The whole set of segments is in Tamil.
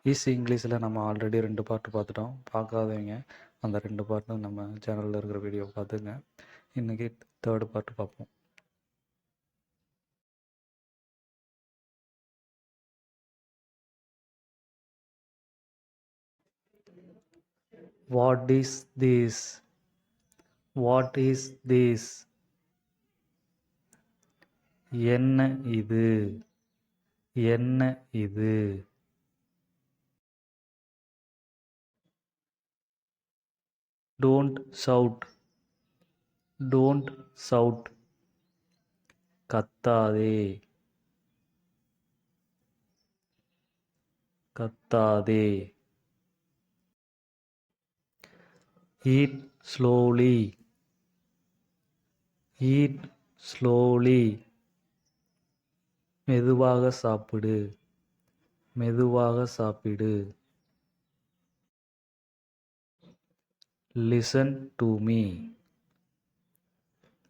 ஈஸி இங்கிலீஷில் நம்ம ஆல்ரெடி 2 பார்ட் பார்த்துட்டோம். பார்க்காதவங்க அந்த 2 பார்ட்டும் நம்ம சேனலில் இருக்கிற வீடியோ பார்த்துங்க. இன்றைக்கி 3rd பார்ட் பார்ப்போம். What is this? What is this? என்ன இது? என்ன இது? Don't shout. Don't shout. கத்தாதே. கத்தாதே. Eat slowly. Eat slowly. மெதுவாக சாப்பிடு. மெதுவாக சாப்பிடு. Listen to me.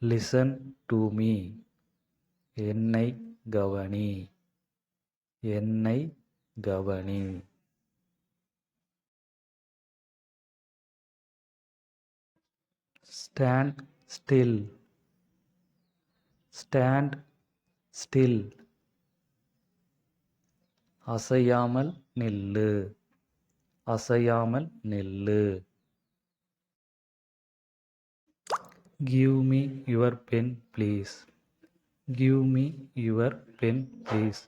Listen to me. என்னை கவனி. என்னை கவனி. Stand still. Stand still. அசையாமல் நில்லு. அசையாமல் நில்லு. Give me your pen, please. Give me your pen, please.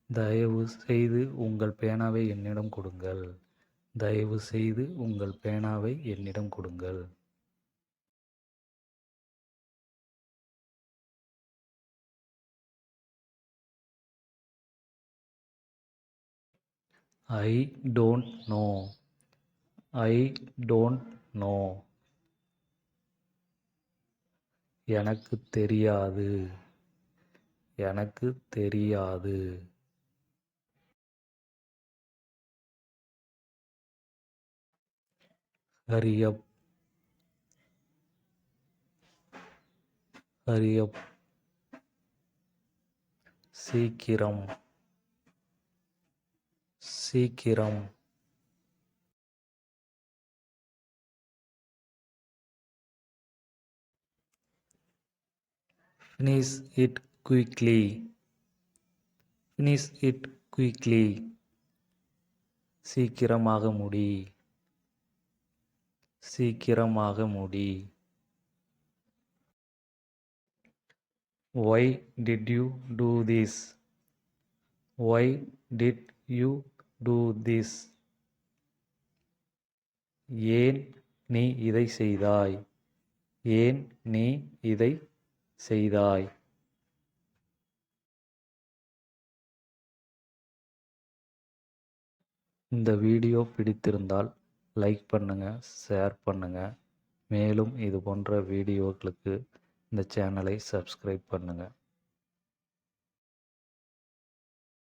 தயவு செய்து உங்கள் பேனாவை என்னிடம் கொடுங்கள். தயவு செய்து உங்கள் பேனாவை என்னிடம் கொடுங்கள். I don't know. I don't know. எனக்கு தெரியாது. எனக்கு தெரியாது. Hurry up. Hurry up. சீக்கிரம். சீக்கிரம். Finish it quickly. Finish it quickly. சீக்கிரமாக முடி. சீக்கிரமாக முடி. Why did you do this? Why did you do this? ஏன் நீ இதை செய்தாய்? ஏன் நீ இதை செய்தாய்? இந்த வீடியோ பிடித்திருந்தால் லைக் பண்ணுங்கள், ஷேர் பண்ணுங்கள். மேலும் இது போன்ற வீடியோக்களுக்கு இந்த சேனலை சப்ஸ்கிரைப் பண்ணுங்கள்.